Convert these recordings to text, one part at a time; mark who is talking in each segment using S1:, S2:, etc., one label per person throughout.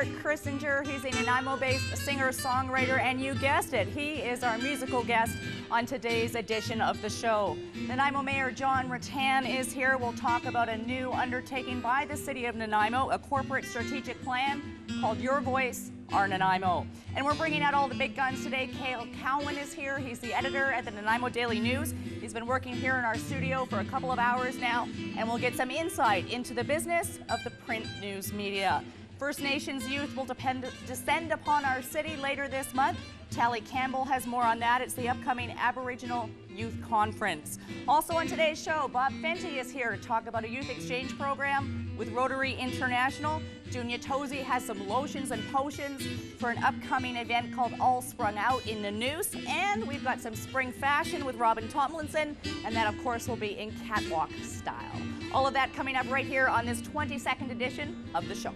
S1: Crissinger. He's a Nanaimo-based singer-songwriter, and you guessed it, he is our musical guest on today's edition of the show. Nanaimo Mayor John Ruttan is here. We'll talk about a new undertaking by the City of Nanaimo, a corporate strategic plan called Your Voice, Our Nanaimo. And we're bringing out all the big guns today. Cale Cowan is here. He's the editor at the Nanaimo Daily News. He's been working here in our studio for a couple of hours now, and we'll get some insight into the business of the print news media. First Nations youth will descend upon our city later this month. Tali Campbell has more on that. It's the upcoming Aboriginal Youth Conference. Also on today's show, Bob Fenty is here to talk about a youth exchange program with Rotary International. Dunia Tozy has some lotions and potions for an upcoming event called All Sprung Out in NANOOSE. And we've got some spring fashion with Robin Tomlinson, and that of course will be in catwalk style. All of that coming up right here on this 22nd edition of the show.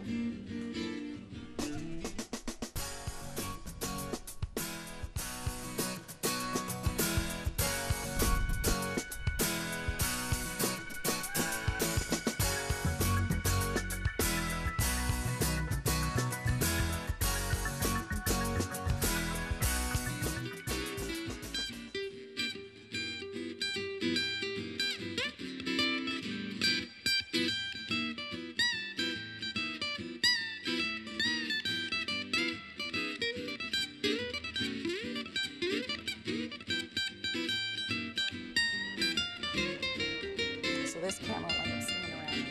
S1: This camera when it's spinning around.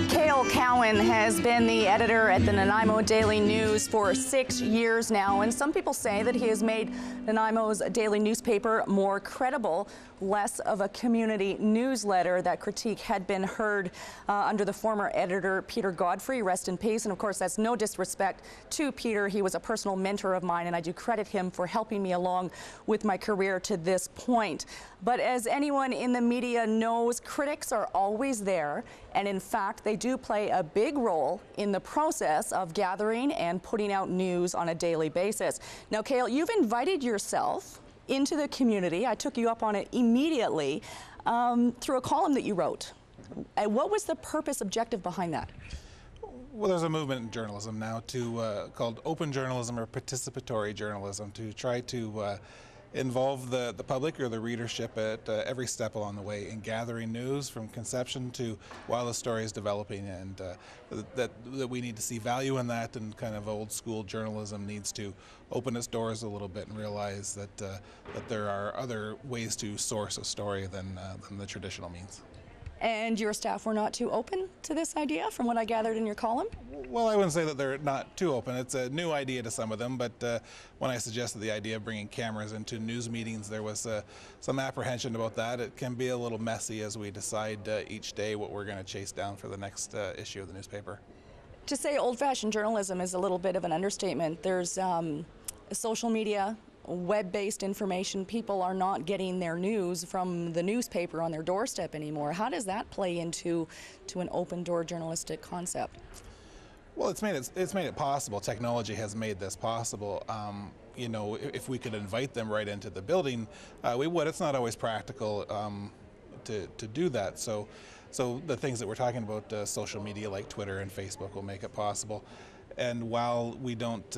S1: Cale Cowan has been the editor at the Nanaimo Daily News for 6 years now, and some people say that he has made Nanaimo's daily newspaper more credible, less of a community newsletter. That critique had been heard under the former editor, Peter Godfrey, rest in peace. And of course, that's no disrespect to Peter. He was a personal mentor of mine, and I do credit him for helping me along with my career to this point. But as anyone in the media knows, critics are always there, and in fact, they do play a big role in the process of gathering and putting out news on a daily basis. Now, Cale, you've invited yourself into the community. I took you up on it immediately through a column that you wrote. What was the purpose, objective behind that?
S2: Well, there's a movement in journalism now called open journalism or participatory journalism to try to involve the public or the readership at every step along the way in gathering news from conception to while the story is developing, and that we need to see value in that, and kind of old school journalism needs to open its doors a little bit and realize that that there are other ways to source a story than the traditional means.
S1: And your staff were not too open to this idea, from what I gathered in your column?
S2: Well, I wouldn't say that they're not too open. It's a new idea to some of them, but when I suggested the idea of bringing cameras into news meetings, there was some apprehension about that. It can be a little messy as we decide each day what we're going to chase down for the next issue of the newspaper.
S1: To say old-fashioned journalism is a little bit of an understatement. There's social media, web-based information. People are not getting their news from the newspaper on their doorstep anymore. How does that play into an open-door journalistic concept?
S2: Well, it's made it possible. Technology has made this possible. You know, if we could invite them right into the building, we would. It's not always practical to do that. So the things that we're talking about, social media like Twitter and Facebook, will make it possible. And while we don't,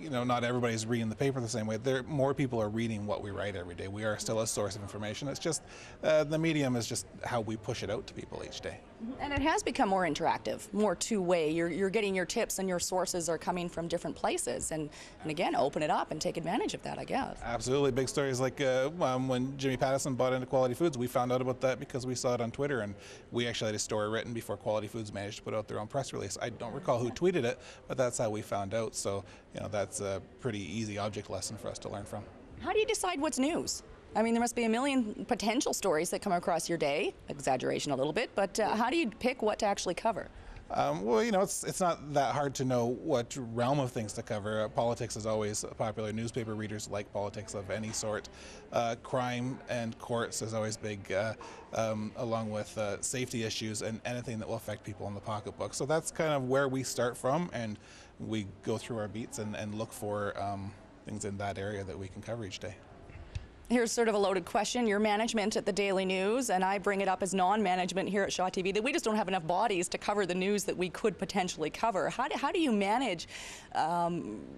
S2: you know, not everybody's reading the paper the same way, more people are reading what we write every day. We are still a source of information. It's just, the medium is just how we push it out to people each day.
S1: And it has become more interactive, more two-way. You're getting your tips and your sources are coming from different places. And again, open it up and take advantage of that, I guess.
S2: Absolutely. Big stories like when Jimmy Pattison bought into Quality Foods, we found out about that because we saw it on Twitter, and we actually had a story written before Quality Foods managed to put out their own press release. I don't recall who tweeted it, but that's how we found out. So, you know, that's a pretty easy object lesson for us to learn from.
S1: How do you decide what's news? I mean, there must be a million potential stories that come across your day, exaggeration a little bit, but how do you pick what to actually cover?
S2: Well, you know, it's not that hard to know what realm of things to cover. Politics is always popular. Newspaper readers like politics of any sort. Crime and courts is always big, along with safety issues and anything that will affect people in the pocketbook. So that's kind of where we start from, and we go through our beats and look for things in that area that we can cover each day.
S1: Here's sort of a loaded question. You're management at the Daily News, and I bring it up as non-management here at Shaw TV, that we just don't have enough bodies to cover the news that we could potentially cover. How do you manage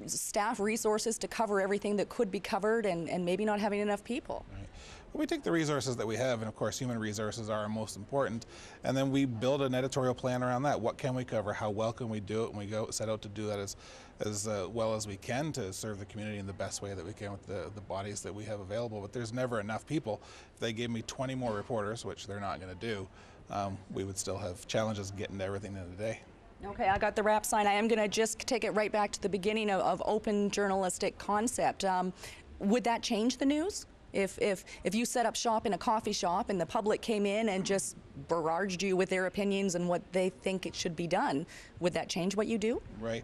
S1: staff resources to cover everything that could be covered and maybe not having enough people?
S2: Right. Well, we take the resources that we have, and of course human resources are our most important, and then we build an editorial plan around that. What can we cover? How well can we do it? And we set out to do that as well as we can to serve the community in the best way that we can with the bodies that we have available. But there's never enough people. If they gave me 20 more reporters, which they're not going to do, we would still have challenges getting everything in a day.
S1: Okay, I got the wrap sign. I am going to just take it right back to the beginning of open journalistic concept. Would that change the news? If you set up shop in a coffee shop and the public came in and just barraged you with their opinions and what they think it should be done, would that change what you do? Right.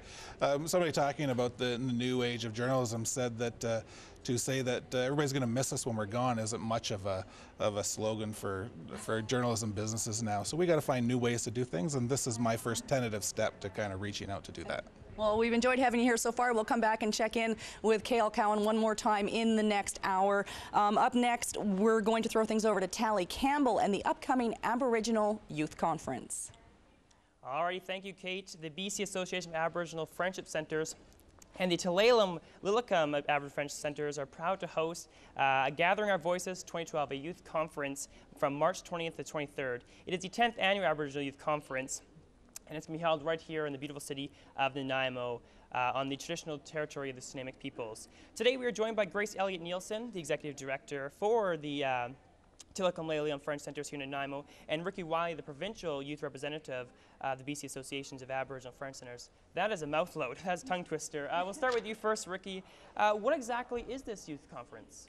S2: Somebody talking about the new age of journalism said that to say that everybody's going to miss us when we're gone isn't much of a slogan for journalism businesses now. So we got to find new ways to do things, and this is my first tentative step to kind of reaching out to do that.
S1: Well, we've enjoyed having you here so far. We'll come back and check in with Cale Cowan one more time in the next hour. Up next, we're going to throw things over to Tali Campbell and the upcoming Aboriginal Youth Conference.
S3: All right, thank you, Kate. The BC Association of Aboriginal Friendship Centres and the LELUM Aboriginal Friendship Centres are proud to host Gathering Our Voices 2012, a youth conference from March 20th to 23rd. It is the 10th annual Aboriginal Youth Conference, and it's going to be held right here in the beautiful city of Nanaimo on the traditional territory of the Tsunamic peoples. Today we are joined by Grace ELLIOT-NIELSEN, the Executive Director for the TILLICUM LELUM Friends Centres here in Nanaimo, and RIKKI WYLIE, the Provincial Youth Representative of the BC Associations of Aboriginal Friends Centres. That is a mouthload. That's a tongue twister. We'll start with you first, RIKKI. What exactly is this youth conference?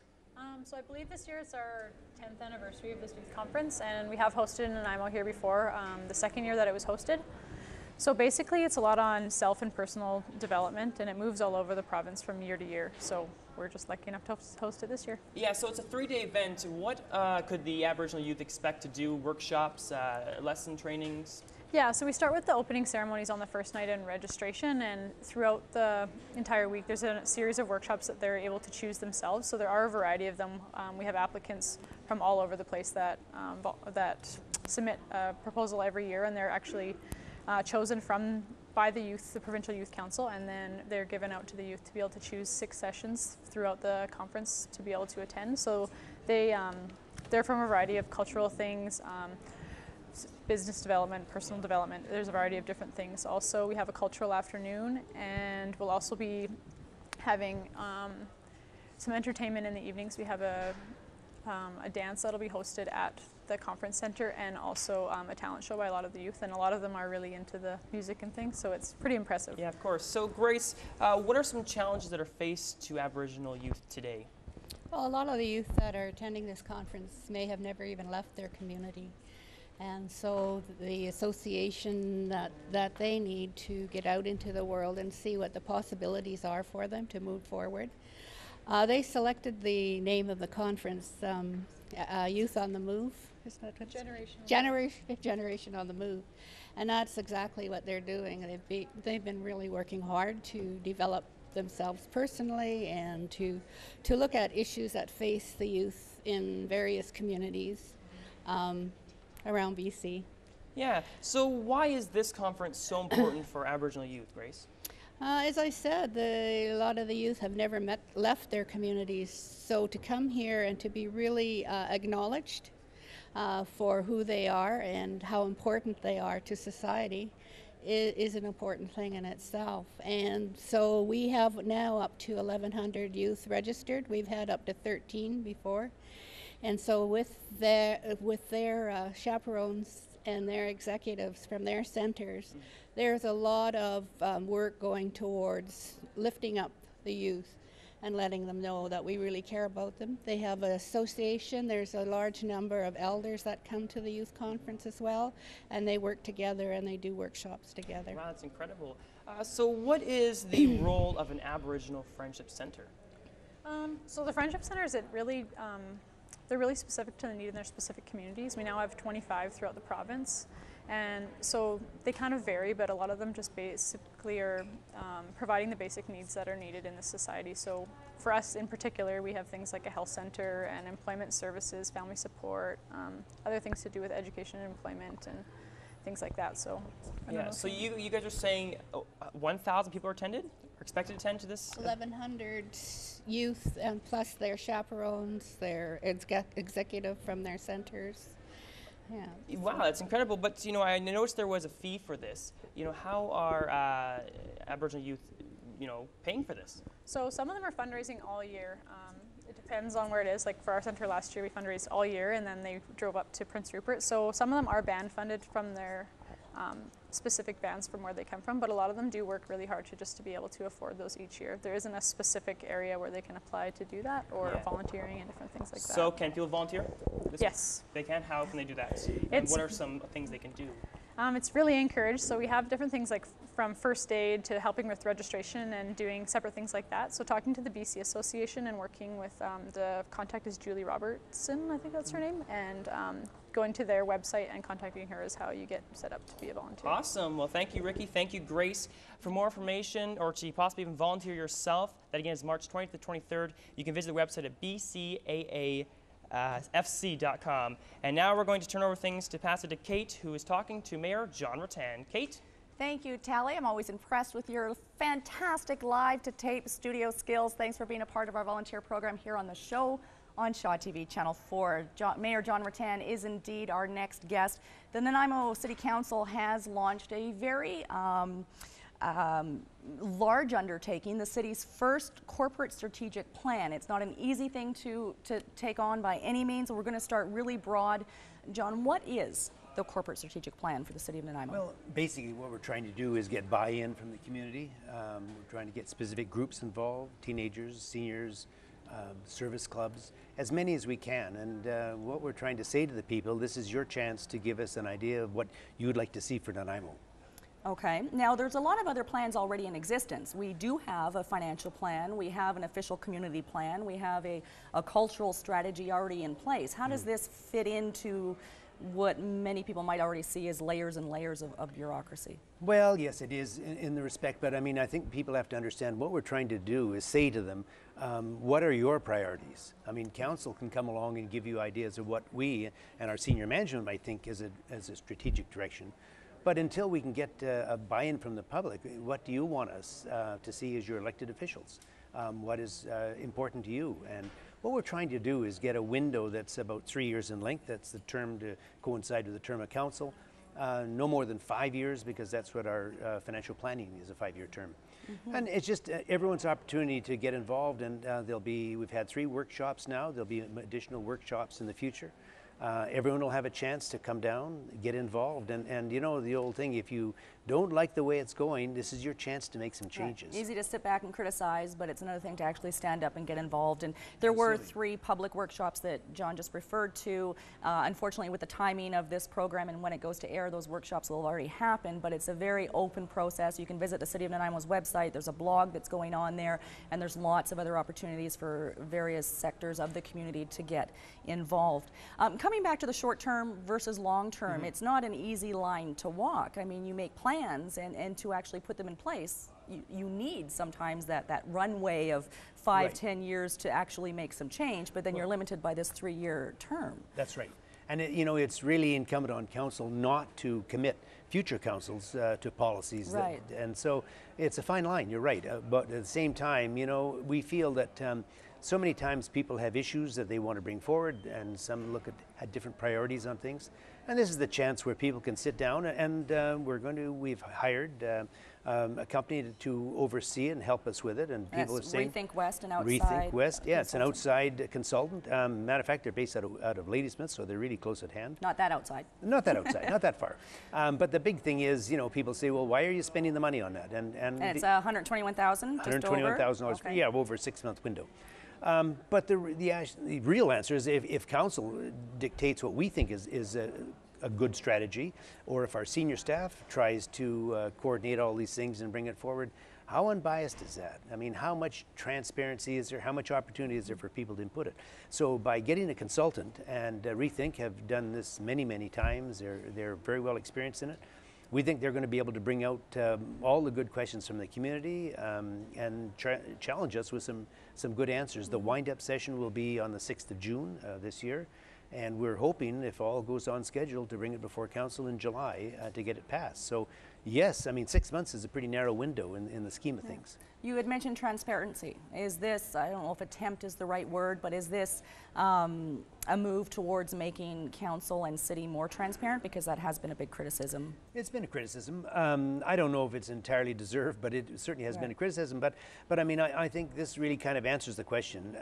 S4: So I believe this year is our 10th anniversary of this youth conference, and we have hosted in Nanaimo here before, the second year that it was hosted. So basically it's a lot on self and personal development, and it moves all over the province from year to year. So we're just lucky enough to host it this year. Yeah,
S3: so it's a 3-day event. What could the Aboriginal youth expect to do? Workshops, lesson trainings?
S4: Yeah, so we start with the opening ceremonies on the first night in registration, and throughout the entire week there's a series of workshops that they're able to choose themselves. So there are a variety of them. We have applicants from all over the place that submit a proposal every year, and they're actually chosen by the youth, the Provincial Youth Council, and then they're given out to the youth to be able to choose 6 sessions throughout the conference to be able to attend. So they're from a variety of cultural things, business development, personal development. There's a variety of different things. Also, we have a cultural afternoon, and we'll also be having some entertainment in the evenings. We have a dance that'll be hosted at the conference center, and also a talent show by a lot of the youth, and a lot of them are really into the music and things, so it's pretty impressive.
S3: Yeah, of course. So Grace, what are some challenges that are faced to Aboriginal youth today?
S5: Well, a lot of the youth that are attending this conference may have never even left their community, and so the association that they need to get out into the world and see what the possibilities are for them to move forward. They selected the name of the conference, Youth on the Move. Is that what Generation on the Move. And that's exactly what they're doing. They've been really working hard to develop themselves personally and to look at issues that face the youth in various communities around BC.
S3: Yeah, so why is this conference so important for Aboriginal youth, Grace?
S5: As I said, a lot of the youth have never left their communities, so to come here and to be really acknowledged for who they are and how important they are to society is an important thing in itself. And so we have now up to 1,100 youth registered. We've had up to 13 before. And so with their chaperones and their executives from their centers, there's a lot of work going towards lifting up the youth and letting them know that we really care about them. They have an association. There's a large number of elders that come to the youth conference as well, and they work together and they do workshops together.
S3: Wow, that's incredible. So what is the role of an Aboriginal Friendship Center?
S4: So the Friendship Centers, they're really specific to the need in their specific communities. We now have 25 throughout the province, and so they kind of vary, but a lot of them just basically are providing the basic needs that are needed in the society. So for us in particular, we have things like a health center and employment services, family support, other things to do with education and employment and things like that. So
S3: yeah, so you guys are saying 1,000 people are expected to attend to this?
S5: 1,100 youth, and plus their chaperones, their executive from their centers. Yeah.
S3: Wow, that's incredible. But you know, I noticed there was a fee for this. You know, how are Aboriginal youth, you know, paying for this?
S4: So some of them are fundraising all year. It depends on where it is. Like for our center last year, we fundraised all year, and then they drove up to Prince Rupert. So some of them are band funded from their specific bands from where they come from, but a lot of them do work really hard to be able to afford those each year. There isn't a specific area where they can apply to do that, or volunteering and different things like that.
S3: So can people volunteer?
S4: Yes.
S3: They can? How can they do that? And what are some things they can do?
S4: It's really encouraged. So we have different things like from first aid to helping with registration and doing separate things like that. So talking to the BC Association and working with the contact is Julie Robertson, I think that's her name, and going to their website and contacting her is how you get set up to be a volunteer.
S3: Awesome. Well, thank you, Rikki. Thank you, Grace. For more information or to possibly even volunteer yourself, that again is March 20th to 23rd. You can visit the website at bcaafc.com. And now we're going to turn over things to pass it to Kate, who is talking to Mayor John Ruttan. Kate?
S1: Thank you, Tali. I'm always impressed with your fantastic live-to-tape studio skills. Thanks for being a part of our volunteer program here on the show on Shaw TV Channel 4. Mayor John Ruttan is indeed our next guest. The Nanaimo City Council has launched a very large undertaking, the city's first corporate strategic plan. It's not an easy thing to take on by any means. We're going to start really broad. John, what is the corporate strategic plan for the City of Nanaimo?
S6: Well, basically what we're trying to do is get buy-in from the community. We're trying to get specific groups involved, teenagers, seniors, service clubs, as many as we can. And what we're trying to say to the people, this is your chance to give us an idea of what you would like to see for Nanaimo.
S1: Okay. Now, there's a lot of other plans already in existence. We do have a financial plan. We have an official community plan. We have a cultural strategy already in place. How does this fit into what many people might already see as layers and layers of bureaucracy?
S6: Well, yes, it is in the respect, but I mean, I think people have to understand what we're trying to do is say to them, what are your priorities? I mean, council can come along and give you ideas of what we and our senior management might think as a strategic direction. But until we can get a buy-in from the public, what do you want us to see as your elected officials? What is important to you? And what we're trying to do is get a window that's about 3 years in length. That's the term to coincide with the term of council. No more than 5 years, because that's what our financial planning is, a 5-year term. And it's just everyone's opportunity to get involved, and we've had 3 workshops now. There'll be additional workshops in the future. Everyone will have a chance to come down, get involved, and you know the old thing, if you don't like the way it's going, this is your chance to make some changes.
S1: Right. Easy to sit back and criticize, but it's another thing to actually stand up and get involved. And there were 3 public workshops that John just referred to. Unfortunately, with the timing of this program and when it goes to air, those workshops will have already happened, but it's a very open process. You can visit the City of Nanaimo's website. There's a blog that's going on there, and there's lots of other opportunities for various sectors of the community to get involved. Coming back to the short term versus long term, it's not an easy line to walk. I mean, you make plans, and to actually put them in place, you need sometimes that runway of 5-10 years to actually make some change, but then you're limited by this 3-year term. That's right.
S6: And you know, it's really incumbent on council not to commit future councils to policies.
S1: Right.
S6: And so it's a fine line, you're right. But at the same time, you know, we feel that so many times people have issues that they want to bring forward, and some look at had different priorities on things. And this is the chance where people can sit down, and we've hired a company to oversee it and help us with it. And people are saying
S1: Rethink West and outside.
S6: Rethink West, yeah, it's an outside consultant. Matter of fact, they're based out of Ladysmith, so they're really close at hand.
S1: Not that outside.
S6: Not that outside, not that far. But the big thing is, you know, people say, well, why are you spending the money on that? And
S1: it's $121,000.
S6: $121,000,
S1: okay.
S6: yeah, over a 6-month window. But the real answer is if council dictates what we think is a good strategy, or if our senior staff tries to coordinate all these things and bring it forward, how unbiased is that? I mean, how much transparency is there? How much opportunity is there for people to input it? So by getting a consultant, and Rethink have done this many, many times, they're very well experienced in it. We think they're going to be able to bring out all the good questions from the community and challenge us with some good answers. The wind-up session will be on the 6th of June this year, and we're hoping, if all goes on schedule, to bring it before council in July to get it passed. So yes, I mean 6 months is a pretty narrow window in the scheme of things.
S1: You had mentioned transparency. Is this, I don't know if attempt is the right word, but is this a move towards making council and city more transparent? Because that has been a big criticism.
S6: It's been a criticism. I don't know if it's entirely deserved, but it certainly has been a criticism. But I mean, I think this really kind of answers the question.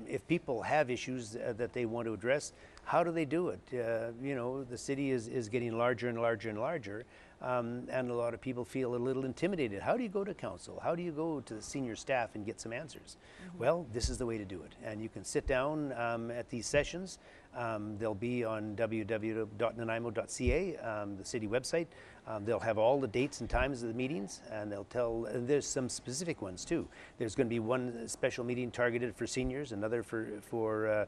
S6: If people have issues that they want to address, how do they do it? You know, the city is getting larger and larger and larger. And a lot of people feel a little intimidated. How do you go to council? How do you go to the senior staff and get some answers? Well, this is the way to do it. And you can sit down at these sessions. They'll be on www.nanaimo.ca, the city website. They'll have all the dates and times of the meetings, and and there's some specific ones too. There's going to be one special meeting targeted for seniors, another for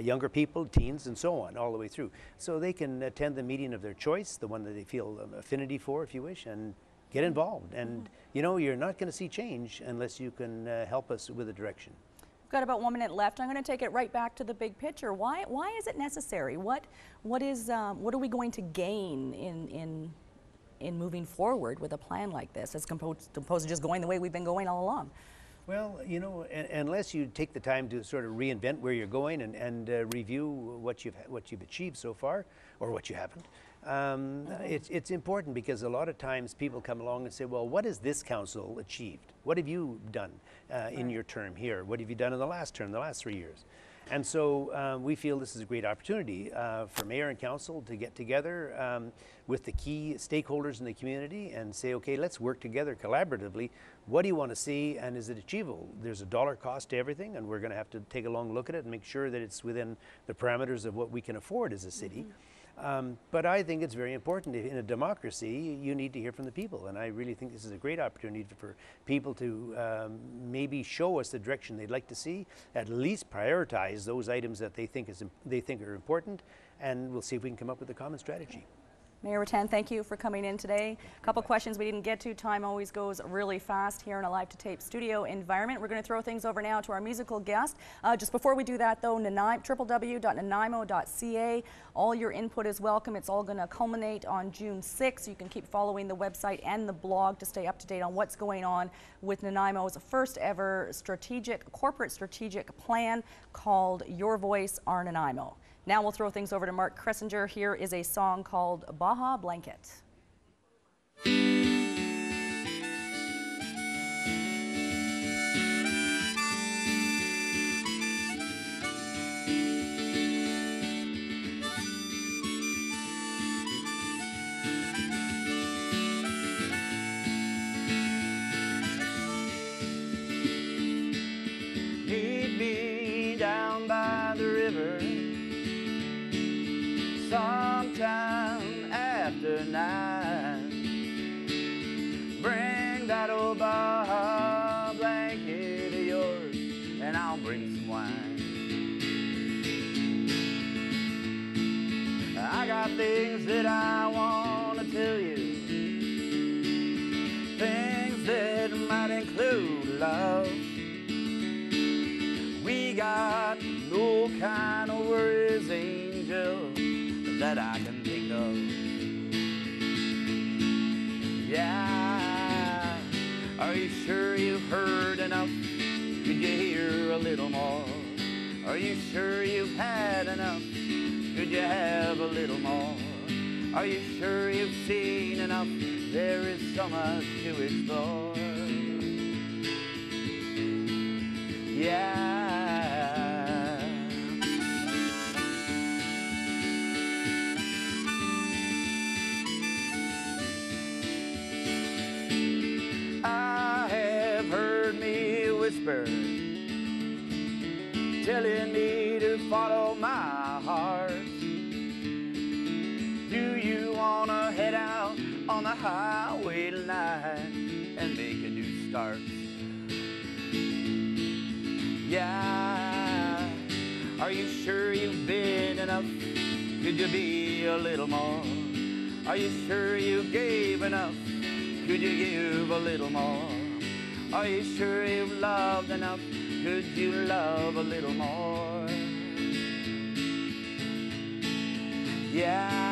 S6: younger people, teens, and so on, all the way through. So they can attend the meeting of their choice, the one that they feel affinity for, if you wish, and get involved. And you know, you're not going to see change unless you can help us with a direction.
S1: We've got about 1 minute left. I'm going to take it right back to the big picture. Why is it necessary? What are we going to gain in moving forward with a plan like this, as opposed to just going the way we've been going all along?
S6: Well, you know, unless you take the time to sort of reinvent where you're going and review what you've achieved so far, or what you haven't, it's important, because a lot of times people come along and say, well, what has this council achieved? What have you done in your term here? What have you done in the last term, the last 3 years? And so we feel this is a great opportunity for mayor and council to get together with the key stakeholders in the community and say, okay, let's work together collaboratively. What do you want to see, and is it achievable? There's a dollar cost to everything, and we're going to have to take a long look at it and make sure that it's within the parameters of what we can afford as a city. But I think it's very important. In a democracy, you need to hear from the people, and I really think this is a great opportunity for people to maybe show us the direction they'd like to see, at least prioritize those items that they think are important, and we'll see if we can come up with a common strategy.
S1: Mayor Ruttan, thank you for coming in today. A couple questions we didn't get to. Time always goes really fast here in a live-to-tape studio environment. We're going to throw things over now to our musical guest. Just before we do that, though, www.nanaimo.ca. All your input is welcome. It's all going to culminate on June 6th. You can keep following the website and the blog to stay up to date on what's going on with Nanaimo's first ever corporate strategic plan called Your Voice, Our Nanaimo. Now we'll throw things over to Mark Crissinger. Here is a song called Baja Blanket.
S7: Meet me down by the river sometime after 9. Bring that old Baja blanket of yours, and I'll bring some wine. I got things that I want to tell you, things that might include love. We got no kind of worries, angel, that I can think of. Yeah, are you sure you've heard enough? Could you hear a little more? Are you sure you've had enough? Could Could you have a little more? Are you sure you've seen enough? There is so much to explore. Yeah. I have heard me whisper, telling me to follow my heart. Do you wanna head out on the highway tonight and make a new start? Yeah. Are you sure you've been enough? Could you be a little more? Are you sure you gave enough? Could you give a little more? Are you sure you've loved enough? Could you love a little more? Yeah.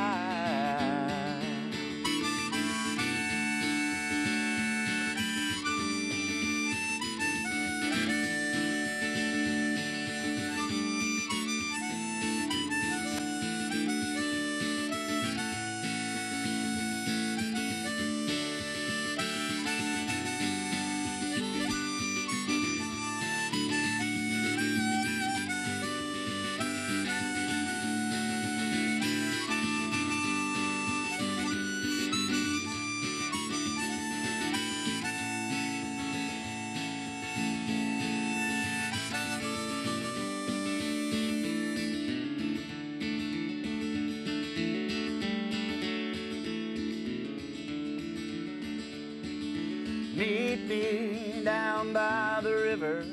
S7: Meet me down by the river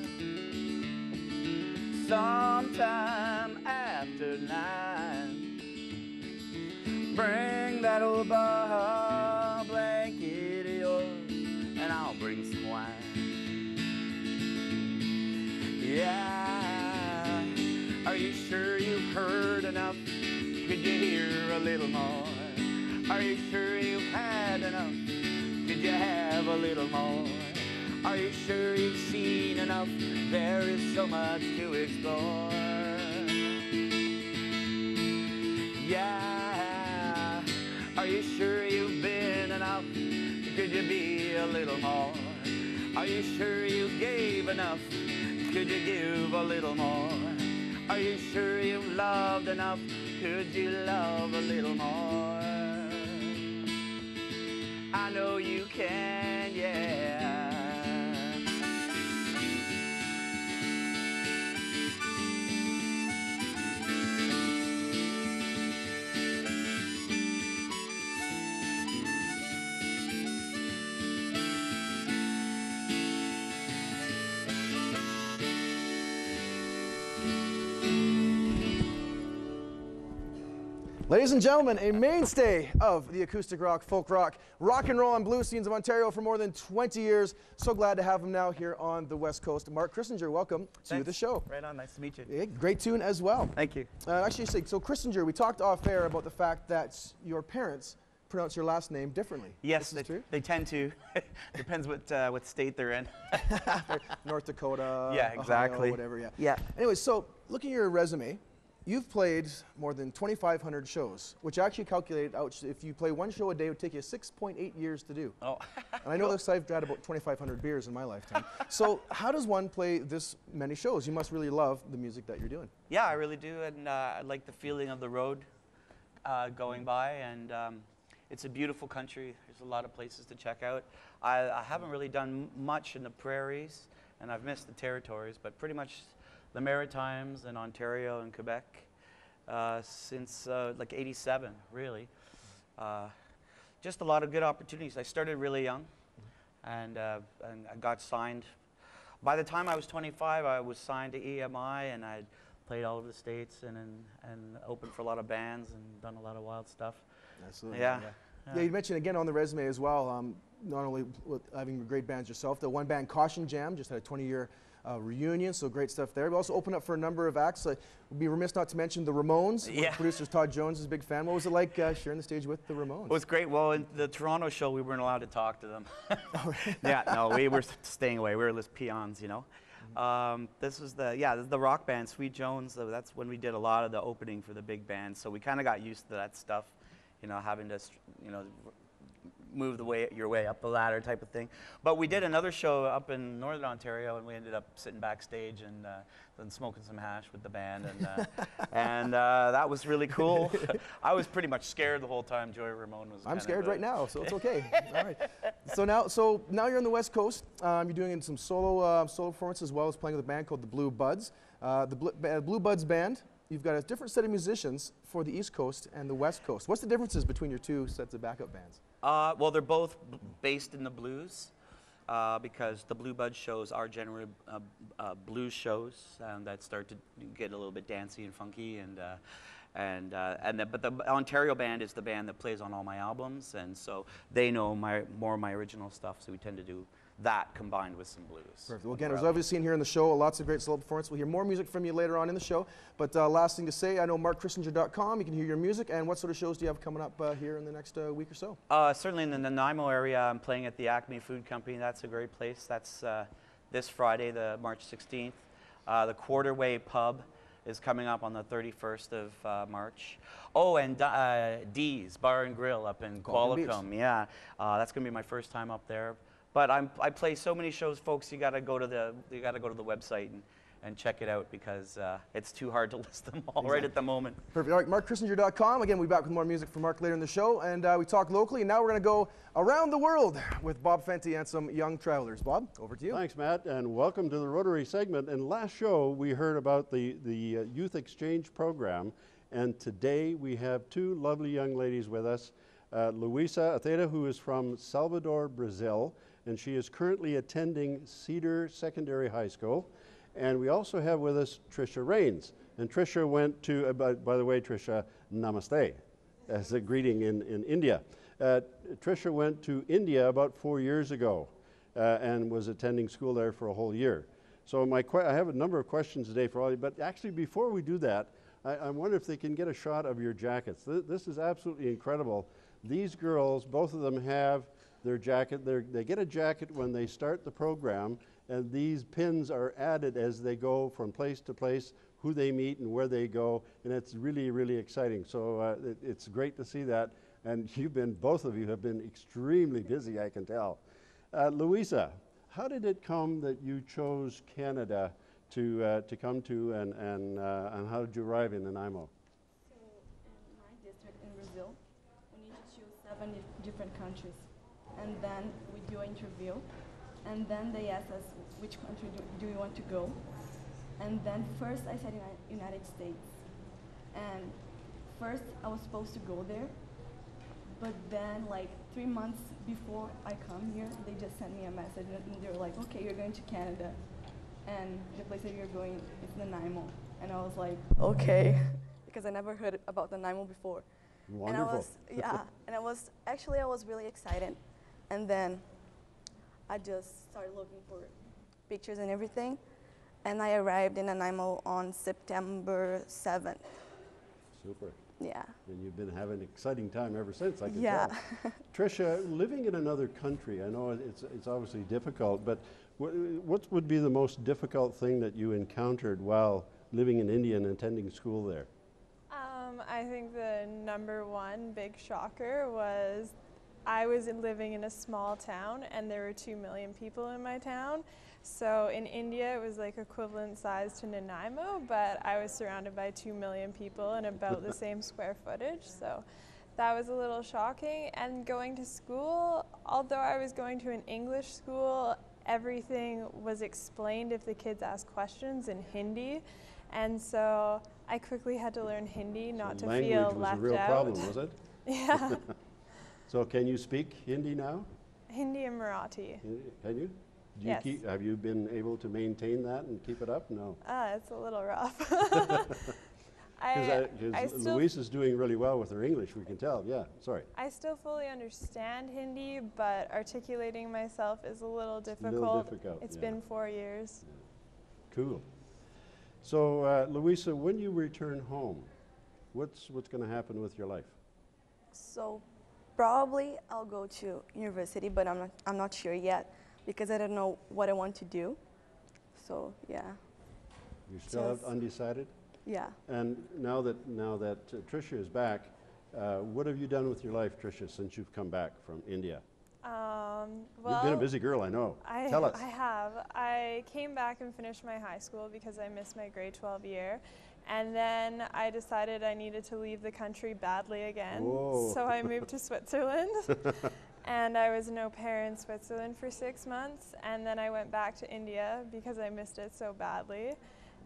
S7: sometime after 9. Bring that old bar blanket of yours and I'll bring some wine. Yeah. Are you sure you've heard enough? Could you hear a little more? Are you sure you've had enough? Could you have a little more? Are you sure you've seen enough? There is so much to explore. Yeah. Are you sure you've been enough? Could you be a little more? Are you sure you gave enough? Could you give a little more? Are you sure you've loved enough? Could you love a little more? I know you can, yeah.
S8: Ladies and gentlemen, a mainstay of the acoustic rock, folk rock, rock and roll and blues scenes of Ontario for more than 20 years. So glad to have him now here on the West Coast. Mark Crissinger, welcome to the show.
S9: Right on, nice to meet you.
S8: Yeah, great tune as well.
S9: Thank you.
S8: Actually, so Crissinger, we talked off air about the fact that your parents pronounce your last name differently.
S9: Yes,
S8: they
S9: tend to. Depends what state they're in.
S8: North Dakota,
S9: yeah, exactly.
S8: Ohio, whatever, yeah.
S9: Yeah.
S8: Anyway, so looking at your resume, you've played more than 2,500 shows, which actually calculated out if you play one show a day, it would take you 6.8 years to do.
S9: Oh.
S8: And I know this, I've had about 2,500 beers in my lifetime. So how does one play this many shows? You must really love the music that you're doing.
S9: Yeah, I really do, and I like the feeling of the road going by, and it's a beautiful country. There's a lot of places to check out. I haven't really done much in the prairies, and I've missed the territories, but pretty much the Maritimes and Ontario and Quebec since like '87, really. Just a lot of good opportunities. I started really young, and I got signed. By the time I was 25, I was signed to EMI, and I'd played all over the States and opened for a lot of bands and done a lot of wild stuff.
S8: Absolutely.
S9: Yeah.
S8: Yeah, you mentioned again on the resume as well, not only with having great bands yourself, the one band Caution Jam just had a 20-year reunion, so great stuff there. We also opened up for a number of acts. We'd be remiss not to mention the Ramones.
S9: Yeah.
S8: Producers Todd Jones is a big fan. What was it like sharing the stage with the Ramones?
S9: It was great. Well, in the Toronto show, we weren't allowed to talk to them. Yeah, no, we were staying away. We were just peons, you know. This was the rock band, Sweet Jones. That's when we did a lot of the opening for the big band. So we kind of got used to that stuff, you know, having to, you know, move your way up the ladder type of thing. But we did another show up in Northern Ontario, and we ended up sitting backstage and then smoking some hash with the band, and that was really cool. I was pretty much scared the whole time. Joey Ramone was.
S8: I'm scared right now, so it's okay. All right. So now you're on the West Coast. You're doing some solo performances as well as playing with a band called the Blue Buds. The Blue Buds band. You've got a different set of musicians for the East Coast and the West Coast. What's the differences between your two sets of backup bands?
S9: Well, they're both based in the blues because the Blue Buds shows are generally blues shows that start to get a little bit dancey and funky, but the Ontario band is the band that plays on all my albums, and so they know more of my original stuff. So we tend to do that combined with some blues.
S8: Perfect. Well, again, it was obviously seen here in the show, lots of great solo performance. We'll hear more music from you later on in the show. But last thing to say, I know markcrissinger.com, you can hear your music. And what sort of shows do you have coming up here in the next week or so?
S9: Certainly in the Nanaimo area, I'm playing at the Acme Food Company. That's a great place. That's this Friday, March 16th. The Quarterway Pub is coming up on the 31st of March. Oh, and Dee's Bar and Grill up in Qualicum. Yeah, that's going to be my first time up there. But I play so many shows, folks. You got to go to the website and check it out because it's too hard to list them all right at the moment.
S8: Perfect. All right, markcrissinger.com. Again, we'll be back with more music from Mark later in the show, and we talk locally. And now we're going to go around the world with Bob Fenty and some young travelers. Bob, over to you.
S10: Thanks, Matt, and welcome to the Rotary segment. And last show we heard about the youth exchange program, and today we have two lovely young ladies with us. LUISA, ATHAYDE, who is from Salvador, Brazil, and she is currently attending Cedar Secondary High School. And we also have with us TRISHA REYNES. And TRISHA went to, by the way, TRISHA, namaste, as a greeting in India. TRISHA went to India about 4 years ago and was attending school there for a whole year. So I have a number of questions today for all of you, but actually before we do that, I wonder if they can get a shot of your jackets. This is absolutely incredible. These girls, both of them have their jacket. They get a jacket when they start the program, and these pins are added as they go from place to place, who they meet and where they go, and it's really, really exciting. So it's great to see that, and both of you have been extremely busy, I can tell. LUISA, how did it come that you chose Canada to come to, and how did you arrive in Nanaimo?
S11: So in my district in Brazil, we need to choose 7 different countries. And then we do an interview, and then they ask us which country do we want to go. And then first I said United States. And first I was supposed to go there, but then like 3 months before I come here, they just sent me a message and they were like, okay, you're going to Canada, and the place that you're going is Nanaimo. And I was like, okay, because I never heard about Nanaimo before.
S10: Wonderful.
S11: And I was really excited. And then I just started looking for pictures and everything. And I arrived in Nanaimo on September 7th.
S10: Super.
S11: Yeah.
S10: And you've been having an exciting time ever since, I can
S11: yeah.
S10: tell. TRISHA, living in another country, I know it's obviously difficult, but what would be the most difficult thing that you encountered while living in India and attending school there?
S12: I think the #1 big shocker was I was living in a small town and there were 2 million people in my town. So in India it was like equivalent size to Nanaimo, but I was surrounded by 2 million people and about the same square footage. So that was a little shocking. And going to school, although I was going to an English school, everything was explained if the kids asked questions in Hindi. And so I quickly had to learn Hindi not to feel left out. Language was a real problem,
S10: was it?
S12: Yeah.
S10: So can you speak Hindi now?
S12: Hindi and Marathi.
S10: Can you?
S12: Yes.
S10: Have you been able to maintain that and keep it up? No.
S12: It's a little rough.
S10: Because Louise is doing really well with her English, we can tell. Yeah, sorry.
S12: I still fully understand Hindi, but articulating myself is a little difficult.
S10: It's a little difficult,
S12: It's been 4 years.
S10: Yeah. Cool. So, LUISA, when you return home, what's going to happen with your life?
S11: So probably I'll go to university, but I'm not sure yet because I don't know what I want to do. So yeah.
S10: You still have undecided?
S11: Yeah.
S10: And now that Trisha is back, what have you done with your life, Trisha, since you've come back from India?
S12: Well,
S10: you've been a busy girl, I know. Tell us.
S12: I have. I came back and finished my high school because I missed my grade 12 year. And then I decided I needed to leave the country badly again.
S10: Whoa.
S12: So I moved to Switzerland. And I was an au pair in Switzerland for 6 months. And then I went back to India because I missed it so badly.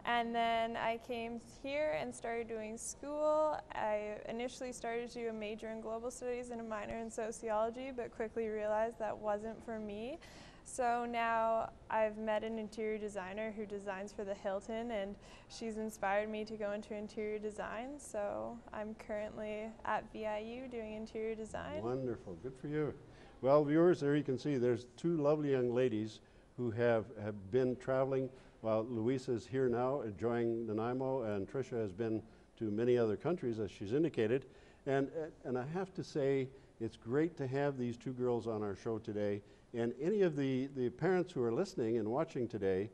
S12: And then I came here and started doing school. I initially started to do a major in global studies and a minor in sociology, but quickly realized that wasn't for me. So now I've met an interior designer who designs for the Hilton, and she's inspired me to go into interior design. So I'm currently at VIU doing interior design.
S10: Wonderful, good for you. Well, viewers, there you can see there's two lovely young ladies who have been traveling. Well, LUISA is here now enjoying Nanaimo, and Trisha has been to many other countries, as she's indicated. And I have to say, it's great to have these two girls on our show today. And any of the parents who are listening and watching today,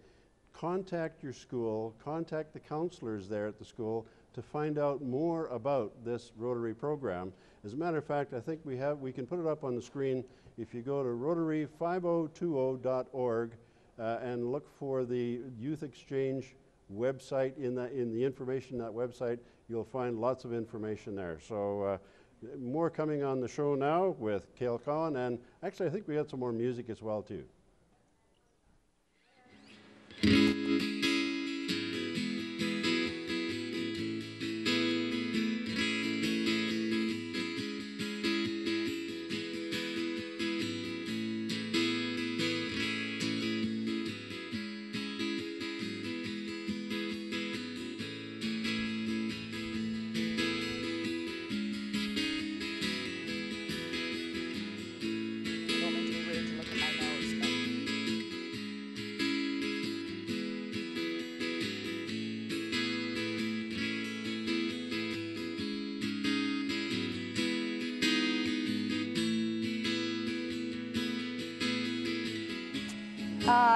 S10: contact your school, contact the counselors there at the school to find out more about this Rotary program. As a matter of fact, I think we can put it up on the screen. If you go to rotary5020.org and look for the Youth Exchange website, in the information on that website, you'll find lots of information there. So more coming on the show now with Cale Cowan, and actually I think we had some more music as well too.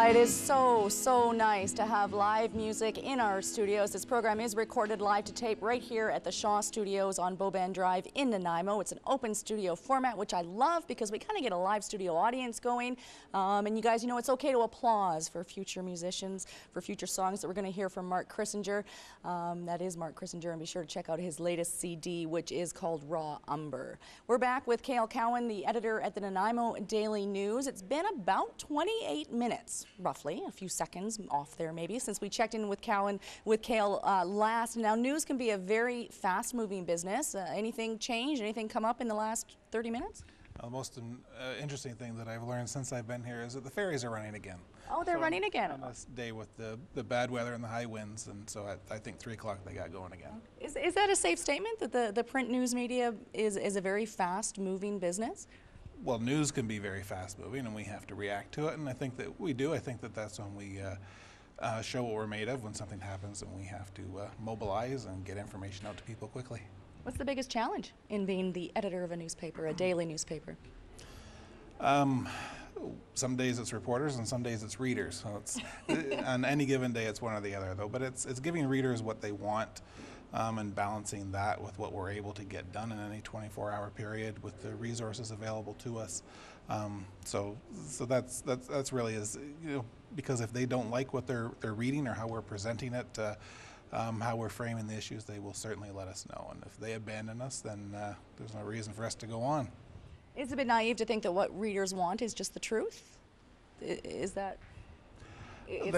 S1: It is so nice to have live music in our studios. This program is recorded live to tape right here at the Shaw Studios on Boban Drive in Nanaimo. It's an open studio format, which I love because we kind of get a live studio audience going. And you guys, you know, it's okay to applause for future musicians, for future songs that we're going to hear from Mark Crissinger. That is Mark Crissinger, and be sure to check out his latest CD, which is called Raw Umber. We're back with Cale Cowan, the editor at the Nanaimo Daily News. It's been about 28 minutes, roughly, a few seconds off there maybe, since we checked in with Cale last. Now, news can be a very fast-moving business. Anything change? Anything come up in the last 30 minutes?
S2: The most interesting thing that I've learned since I've been here is that the ferries are running again.
S1: Oh, they're running again.
S2: On this day with the bad weather and the high winds, and so I think 3 o'clock they got going again.
S1: Is that a safe statement, that the print news media is a very fast-moving business?
S2: Well, news can be very fast-moving, and we have to react to it, and I think that we do. I think that that's when we show what we're made of, when something happens, and we have to mobilize and get information out to people quickly.
S1: What's the biggest challenge in being the editor of a newspaper, a daily newspaper?
S2: Some days it's reporters and some days it's readers. So it's on any given day it's one or the other, though. But it's giving readers what they want and balancing that with what we're able to get done in any 24-hour period with the resources available to us. So that's really is, you know, because if they don't like what they're reading or how we're presenting it, how we're framing the issues, they will certainly let us know. And if they abandon us, then there's no reason for us to go on.
S1: It's a bit naive to think that what readers want is just the truth. Is that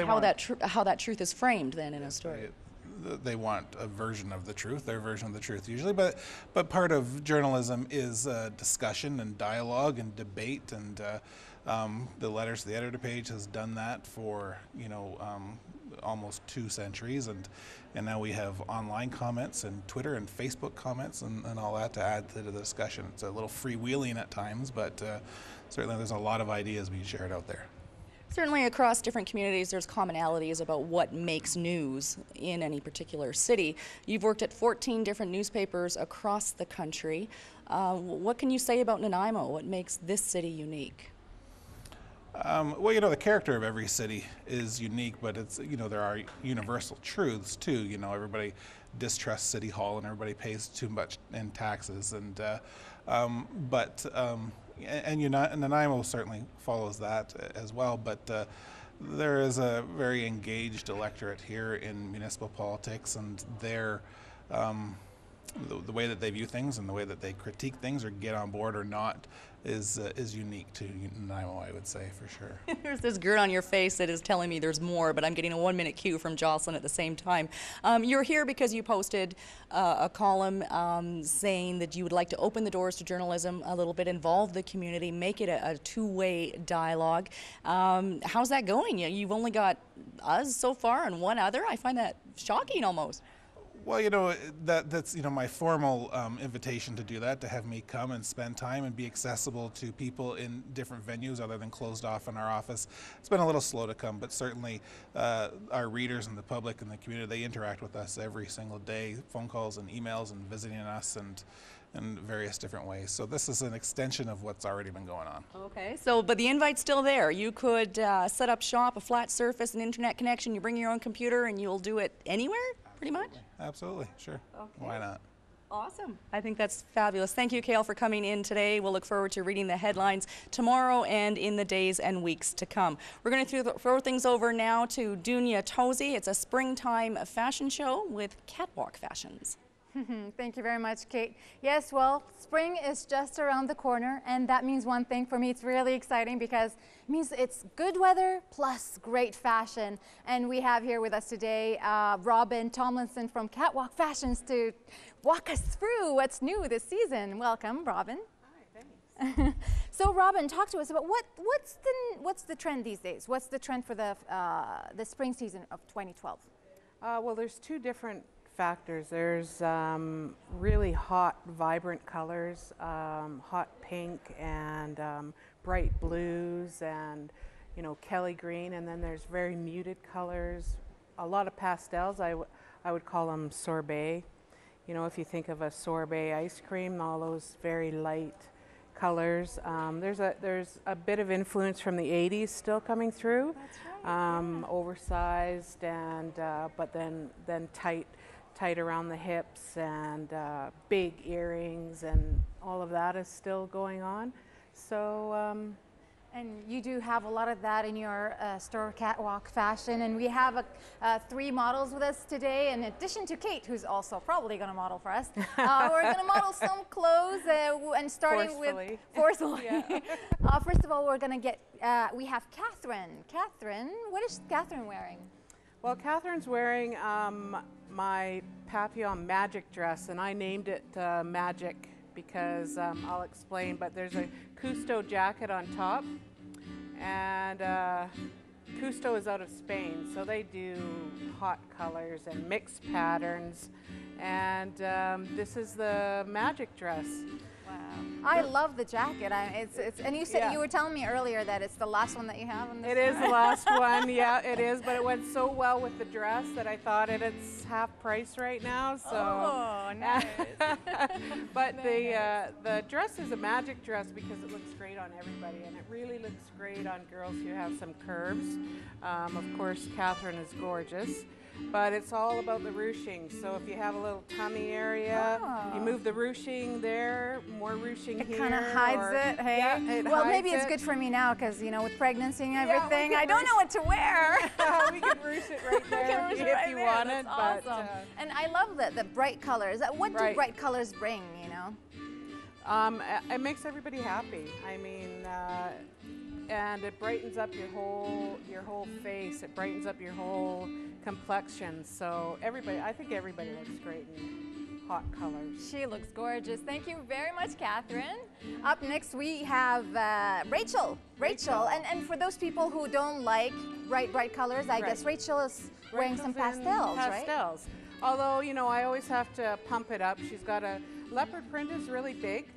S1: how that truth is framed then in a story?
S2: They want a version of the truth, their version of the truth usually, but part of journalism is discussion and dialogue and debate, and the Letters to the Editor page has done that for, you know, almost 2 centuries, and now we have online comments and Twitter and Facebook comments and all that to add to the discussion. It's a little freewheeling at times, but certainly there's a lot of ideas being shared out there.
S1: Certainly across different communities there's commonalities about what makes news in any particular city. You've worked at 14 different newspapers across the country. What can you say about Nanaimo? What makes this city unique?
S2: Well, you know, the character of every city is unique, but it's, you know, there are universal truths too. You know, everybody distrusts City Hall and everybody pays too much in taxes, and Nanaimo certainly follows that as well. But there is a very engaged electorate here in municipal politics, and their the way that they view things and the way that they critique things or get on board or not is unique to Nanaimo, I would say, for sure.
S1: There's this grin on your face that is telling me there's more, but I'm getting a 1-minute cue from Jocelyn at the same time. You're here because you posted a column saying that you would like to open the doors to journalism a little bit, involve the community, make it a two-way dialogue. How's that going? You've only got us so far and one other. I find that shocking almost.
S2: Well, you know, that's, you know, my formal invitation to do that, to have me come and spend time and be accessible to people in different venues other than closed off in our office. It's been a little slow to come, but certainly our readers and the public and the community, they interact with us every single day, phone calls and emails and visiting us and in various different ways. So this is an extension of what's already been going on.
S1: Okay, so, but the invite's still there. You could set up shop, a flat surface, an internet connection, you bring your own computer and you'll do it anywhere, pretty much?
S2: Absolutely, sure. Okay. Why not?
S1: Awesome. I think that's fabulous. Thank you, Cale, for coming in today. We'll look forward to reading the headlines tomorrow and in the days and weeks to come. We're going to throw things over now to Dunia Tozy. It's a springtime fashion show with Catwalk Fashions.
S13: Thank you very much, Kate. Yes, well, spring is just around the corner, and that means one thing for me. It's really exciting because it means it's good weather plus great fashion. And we have here with us today Robin Tomlinson from Catwalk Fashions to walk us through what's new this season. Welcome, Robin. Hi, thanks. So, Robin, talk to us about what's the trend these days? What's the trend for the spring season of 2012?
S14: Well, there's two different factors. There's really hot, vibrant colors, hot pink and bright blues and, you know, Kelly green, and then there's very muted colors, a lot of pastels. I would call them sorbet. You know, if you think of a sorbet ice cream, all those very light colors. There's a bit of influence from the 80s still coming through. That's right. Oversized and but then tight around the hips, and big earrings, and all of that is still going on. So
S13: and you do have a lot of that in your store, Catwalk Fashion, and we have 3 models with us today, in addition to Kate, who's also probably going to model for us. We're going to model some clothes, and starting forcefully. Yeah. First of all, we're going to get, we have Catherine. Catherine, what is Catherine wearing?
S14: Well, Catherine's wearing my Papillon Magic dress, and I named it Magic because I'll explain, but there's a Cousteau jacket on top, and Cousteau is out of Spain, so they do hot colors and mixed patterns, and this is the Magic dress.
S13: Wow. I love the jacket. And you said, you were telling me earlier that it's the last one that you have on this.
S14: It is the last one, yeah, it is, but it went so well with the dress that I thought it's half price right now. So.
S13: Oh, nice.
S14: But the dress is a Magic dress because it looks great on everybody, and it really looks great on girls who have some curves. Of course, Catherine is gorgeous. But it's all about the ruching. So if you have a little tummy area, you move the ruching there, more ruching here.
S13: It kind of hides it, hey?
S14: Yeah,
S13: well, maybe it's good for me now because, you know, with pregnancy and everything, I don't know what to wear.
S14: We can ruche it right there if you want it.
S13: That's awesome. And I love the bright colors. What do bright colors bring, you know?
S14: It makes everybody happy. I mean, and it brightens up your whole face. It brightens up your whole complexion. So I think everybody looks great in hot colors.
S13: She looks gorgeous. Thank you very much, Catherine. Up next we have Rachel. And for those people who don't like bright colors, I guess Rachel is wearing some pastels, right?
S14: Pastels. Although, you know, I always have to pump it up. She's got a leopard print is really big.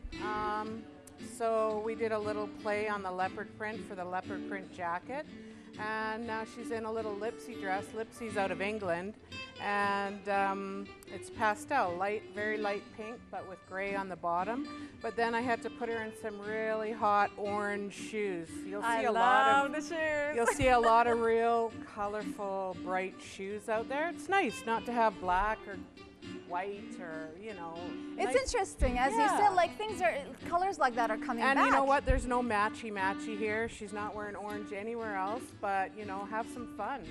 S14: So we did a little play on the leopard print for the leopard print jacket. And now she's in a little Lipsy dress. Lipsy's out of England, and it's pastel, very light pink, but with gray on the bottom. But then I had to put her in some really hot orange shoes. You'll see
S1: the shoes.
S14: You'll see a lot of real colorful, bright shoes out there. It's nice not to have black or white or, you know.
S13: It's
S14: nice.
S13: interesting, as you said, like colors like that are coming back.
S14: And you know what, there's no matchy here. She's not wearing orange anywhere else, but you know, have some fun.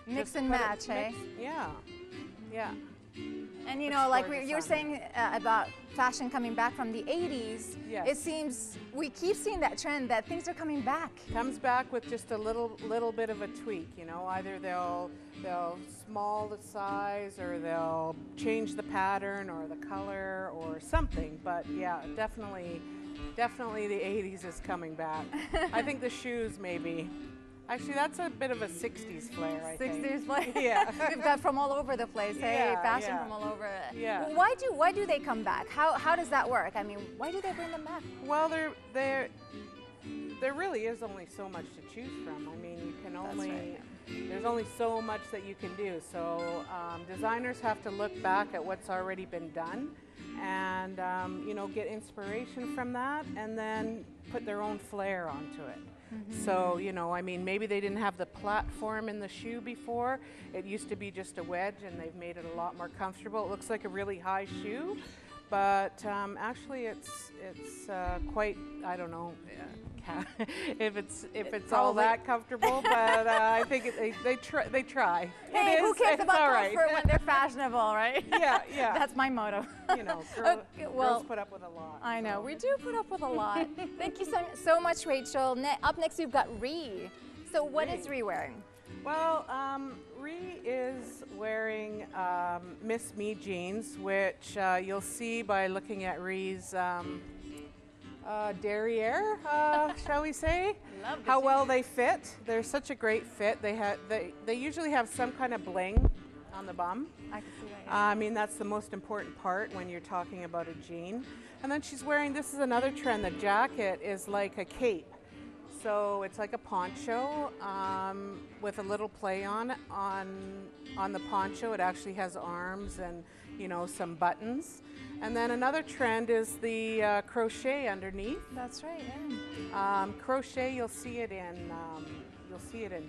S13: Mix and match, hey?
S14: Yeah, yeah.
S13: And you know, like you were saying about fashion coming back from the 80s,
S14: yes.
S13: It seems we keep seeing that trend that things are coming back.
S14: Comes back with just a little bit of a tweak, you know. Either they'll small the size, or they'll change the pattern or the color or something. But yeah, definitely the 80s is coming back. I think the shoes maybe. Actually, that's a bit of a 60s flair, I think.
S13: 60s flair?
S14: Yeah.
S13: We've got from all over the place, hey?
S14: Yeah,
S13: Fashion
S14: yeah.
S13: from all over.
S14: Yeah.
S13: Why do they come back? How does that work? I mean, why do they bring them back?
S14: Well, there really is only so much to choose from. I mean, you can only, there's only so much that you can do. So designers have to look back at what's already been done and, you know, get inspiration from that and then put their own flair onto it. Mm-hmm. So, you know, I mean, maybe they didn't have the platform in the shoe before. It used to be just a wedge, and they've made it a lot more comfortable. It looks like a really high shoe, but actually it's quite, I don't know if it's all that comfortable, but I think they try.
S13: Hey, who cares about comfort
S14: right.
S13: when they're fashionable, right?
S14: Yeah.
S13: That's my motto.
S14: You know, girls put up with a lot.
S13: I know, we do put up with a lot. Thank you so much, Rachel. Up next, we've got Ree. So what is Ree wearing?
S14: Well, Ree is wearing Miss Me jeans, which you'll see by looking at Ree's derriere, shall we say?
S1: Love
S14: how well they fit. They're such a great fit. They usually have some kind of bling on the bum.
S13: I can see that. Yeah.
S14: I mean, that's the most important part when you're talking about a jean. And then she's wearing, this is another trend, the jacket is like a cape. So it's like a poncho with a little play on the poncho. It actually has arms and, you know, some buttons. And then another trend is the crochet underneath.
S13: That's right. Yeah.
S14: Crochet, you'll see it in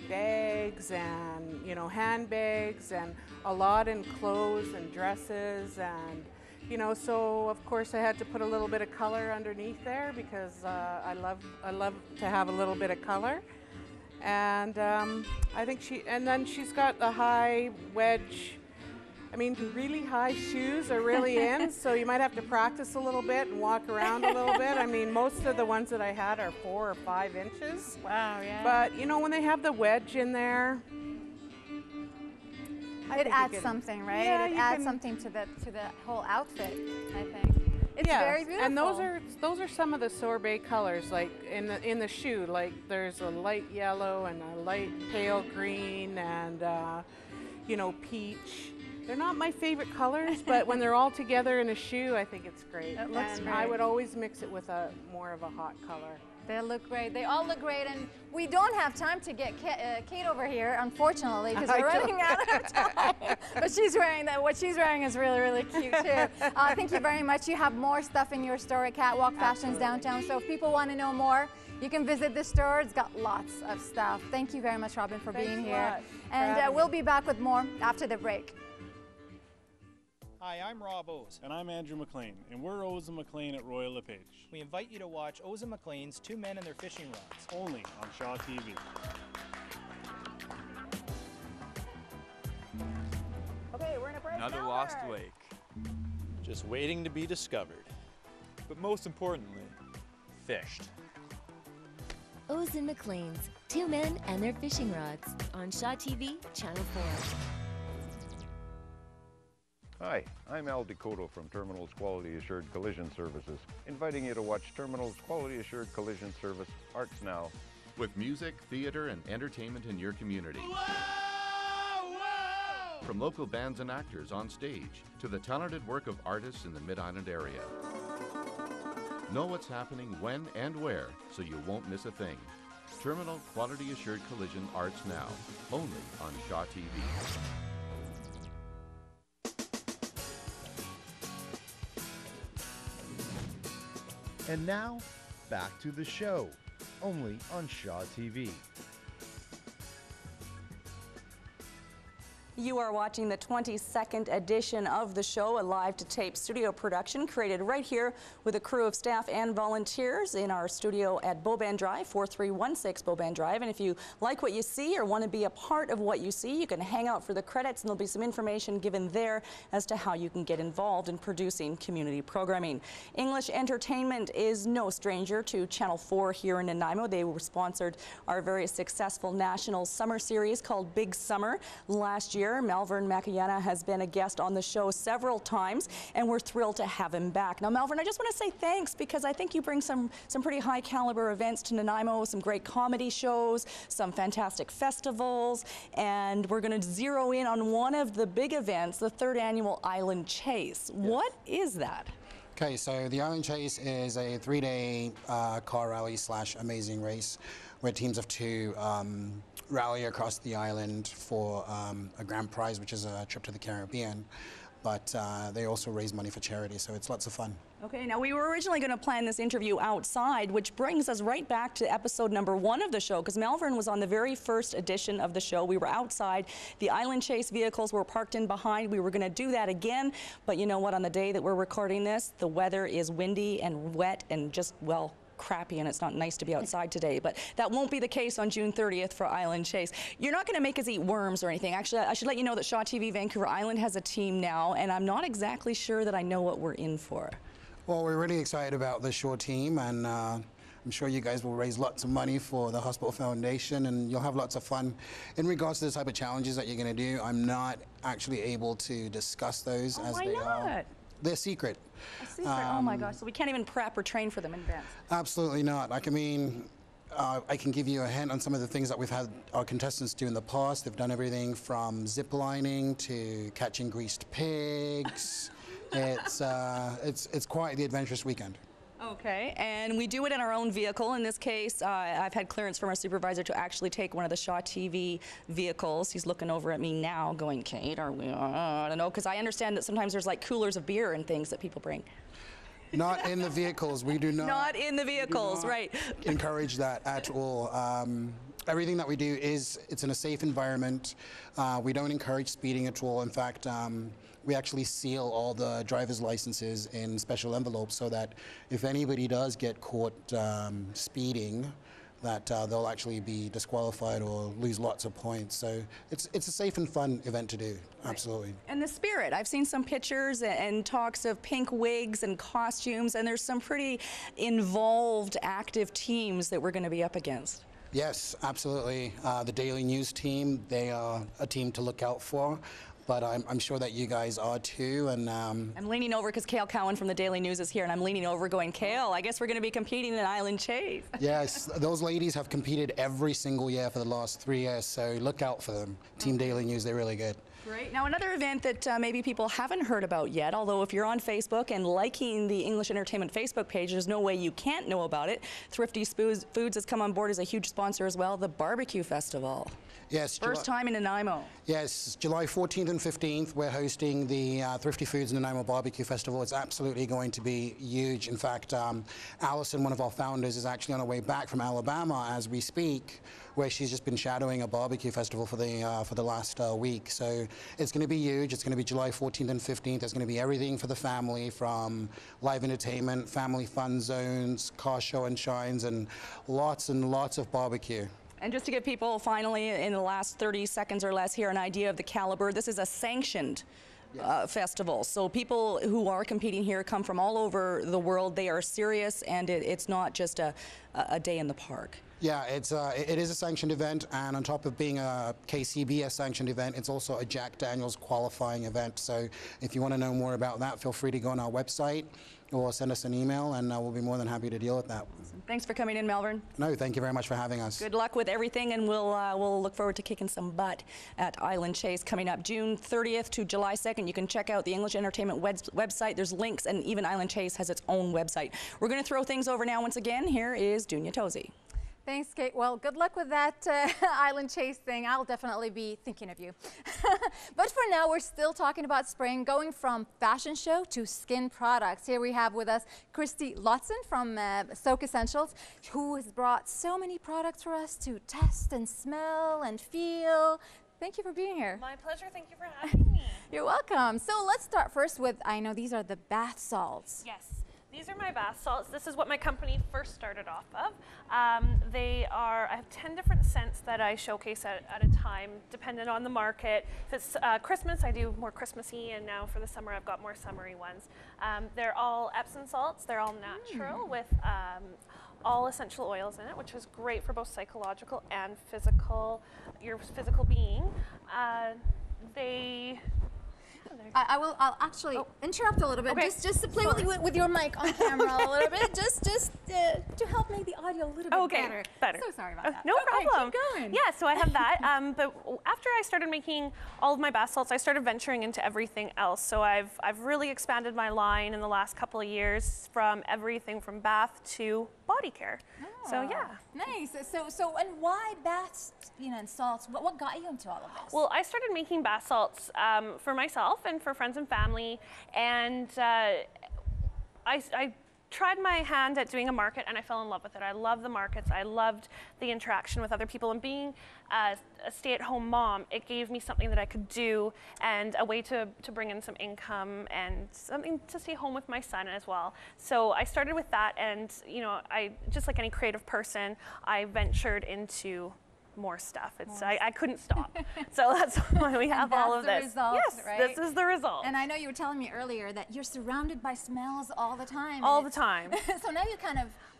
S14: bags and, you know, handbags, and a lot in clothes and dresses, and, you know, so of course I had to put a little bit of color underneath there because I love to have a little bit of color. And I think then she's got a high wedge. I mean, really high shoes are really in, so you might have to practice a little bit and walk around a little bit. I mean, most of the ones that I had are 4 or 5 inches.
S13: Wow, yeah.
S14: But, you know, when they have the wedge in there,
S13: it adds something, right?
S14: Yeah,
S13: it adds something to the whole outfit, I think. It's very beautiful.
S14: And those are some of the sorbet colors, like in the shoe. Like there's a light yellow and a light pale green and you know, peach. They're not my favorite colors, but when they're all together in a shoe, I think it's great.
S13: It looks great.
S14: I would always mix it with more of a hot color.
S13: They look great. They all look great, and we don't have time to get Kate over here, unfortunately, because we're running out of time. But she's wearing that. What she's wearing is really, really cute too. Thank you very much. You have more stuff in your store at Catwalk Fashions downtown. So if people want to know more, you can visit the store. It's got lots of stuff. Thank you very much, Robin, for being here. And we'll be back with more after the break.
S15: Hi, I'm Rob Oz.
S16: And I'm Andrew McLean, and we're Oz and McLean at Royal LePage.
S15: We invite you to watch Oz and McLean's Two Men and Their Fishing Rods.
S16: Only on Shaw TV.
S13: Okay, we're in a break.
S17: Another lost lake.
S18: Just waiting to be discovered.
S17: But most importantly, fished.
S19: Oz and McLean's Two Men and Their Fishing Rods on Shaw TV, Channel 4.
S20: Hi, I'm Al Decoto from Terminals Quality Assured Collision Services, inviting you to watch Terminals Quality Assured Collision Service Arts Now.
S21: With music, theater, and entertainment in your community. Whoa, whoa! From local bands and actors on stage to the talented work of artists in the Mid-Island area. Know what's happening when and where so you won't miss a thing. Terminal Quality Assured Collision Arts Now, only on Shaw TV.
S5: And now, back to the show, only on Shaw TV.
S1: You are watching the 22nd edition of the show, a live-to-tape studio production created right here with a crew of staff and volunteers in our studio at Beauban Drive, 4316 Beauban Drive. And if you like what you see or want to be a part of what you see, you can hang out for the credits, and there'll be some information given there as to how you can get involved in producing community programming. English Entertainment is no stranger to Channel 4 here in Nanaimo. They sponsored our very successful national summer series called Big Summer last year. Malvern Makuyana has been a guest on the show several times, and we're thrilled to have him back. Now, Malvern, I just want to say thanks, because I think you bring some pretty high caliber events to Nanaimo, some great comedy shows, some fantastic festivals, and we're going to zero in on one of the big events, the 3rd annual Island Chase. Yes. What is that?
S22: Okay, so the Island Chase is a 3-day car rally / amazing race where teams of 2 rally across the island for a grand prize, which is a trip to the Caribbean. But they also raise money for charity, so it's lots of fun.
S1: Okay, now we were originally going to plan this interview outside, which brings us right back to episode number 1 of the show, because Malvern was on the very first edition of the show. We were outside. The Island Chase vehicles were parked in behind. We were going to do that again, but you know what? On the day that we're recording this, the weather is windy and wet and just, well, crappy, and it's not nice to be outside today, but that won't be the case on June 30th for Island Chase. You're not going to make us eat worms or anything. Actually, I should let you know that Shaw TV Vancouver Island has a team now, and I'm not exactly sure that I know what we're in for.
S22: Well, we're really excited about the Shaw team, and I'm sure you guys will raise lots of money for the Hospital Foundation, and you'll have lots of fun. In regards to the type of challenges that you're going to do, I'm not actually able to discuss those as they are. They're secret.
S1: A secret? Oh my gosh, so we can't even prep or train for them in advance?
S22: Absolutely not. Like, I mean, I can give you a hint on some of the things that we've had our contestants do in the past. They've done everything from zip lining to catching greased pigs. It's quite the adventurous weekend.
S1: Okay, and we do it in our own vehicle. In this case, I've had clearance from our supervisor to actually take one of the Shaw TV vehicles. He's looking over at me now going, Kate, are we, I don't know, because I understand that sometimes there's like coolers of beer and things that people bring.
S22: Not in the vehicles. We do not.
S1: Not in the vehicles, right.
S22: Encourage that at all. Everything that we do it's in a safe environment. We don't encourage speeding at all. In fact, we actually seal all the driver's licenses in special envelopes so that if anybody does get caught speeding, that they'll actually be disqualified or lose lots of points. So it's a safe and fun event to do, absolutely.
S1: And the spirit, I've seen some pictures and talks of pink wigs and costumes, and there's some pretty involved, active teams that we're going to be up against.
S22: Yes, absolutely. The Daily News team, they are a team to look out for. But I'm sure that you guys are too, and
S1: I'm leaning over because Cale Cowan from the Daily News is here, and I'm leaning over going, Cale, I guess we're going to be competing in Island Chase.
S22: Yes, those ladies have competed every single year for the last 3 years, so look out for them. Team Daily News, they're really good.
S1: Great. Now, another event that maybe people haven't heard about yet, although if you're on Facebook and liking the English Entertainment Facebook page, there's no way you can't know about it. Thrifty Foods has come on board as a huge sponsor as well, the Barbecue Festival.
S22: Yes.
S1: First time in Nanaimo.
S22: Yes, July 14th and 15th, we're hosting the Thrifty Foods Nanaimo Barbecue Festival. It's absolutely going to be huge. In fact, Allison, one of our founders, is actually on her way back from Alabama as we speak, where she's just been shadowing a barbecue festival for the last week. So it's going to be huge. It's going to be July 14th and 15th. There's going to be everything for the family, from live entertainment, family fun zones, car show and shines, and lots of barbecue.
S1: And just to give people finally in the last 30 seconds or less here an idea of the caliber, this is a sanctioned festival. So people who are competing here come from all over the world. They are serious, and it's not just a day in the park.
S22: Yeah, it is a sanctioned event, and on top of being a KCBS sanctioned event, it's also a Jack Daniels qualifying event. So if you want to know more about that, feel free to go on our website or send us an email, and we'll be more than happy to deal with that.
S1: Awesome. Thanks for coming in, Malvern.
S22: No, thank you very much for having us.
S1: Good luck with everything, and we'll look forward to kicking some butt at Island Chase coming up June 30th to July 2nd. You can check out the English Entertainment website. There's links, and even Island Chase has its own website. We're going to throw things over now once again. Here is Dunia Tozy.
S13: Thanks, Kate. Well, good luck with that island chase thing. I'll definitely be thinking of you. But for now, we're still talking about spring, going from fashion show to skin products. Here we have with us Christy Lotson from Soak Essentials, who has brought so many products for us to test and smell and feel. Thank you for being here.
S3: My pleasure. Thank you for having me.
S13: You're welcome. So let's start first with, I know these are the bath salts.
S3: Yes. These are my bath salts. This is what my company first started off of. I have 10 different scents that I showcase at a time, dependent on the market. If it's Christmas, I do more Christmassy, and now for the summer, I've got more summery ones. They're all Epsom salts. They're all natural with all essential oils in it, which is great for both psychological and your physical being.
S13: I'll actually interrupt a little bit,
S3: Okay.
S13: just to play with your mic on camera a little bit, just to help make the audio a little bit better. So sorry about that.
S3: No problem.
S13: Keep going.
S3: Yeah, so I have that. But after I started making all of my bath salts, I started venturing into everything else. So I've really expanded my line in the last couple of years, from everything from bath to body care. So yeah.
S13: Nice. So and why baths, and salts? What got you into all of this?
S3: Well, I started making bath salts for myself and for friends and family, and I tried my hand at doing a market, and I fell in love with it. I love the markets. I loved the interaction with other people, and being a stay-at-home mom, it gave me something that I could do and a way to bring in some income and something to stay home with my son as well. So I started with that, and I just like any creative person, I ventured into more stuff. I couldn't stop. So that's why we have all of this. Yes,
S13: right?
S3: this is the result.
S13: And I know you were telling me earlier that you're surrounded by smells all the time.
S3: All the time.
S13: So now you're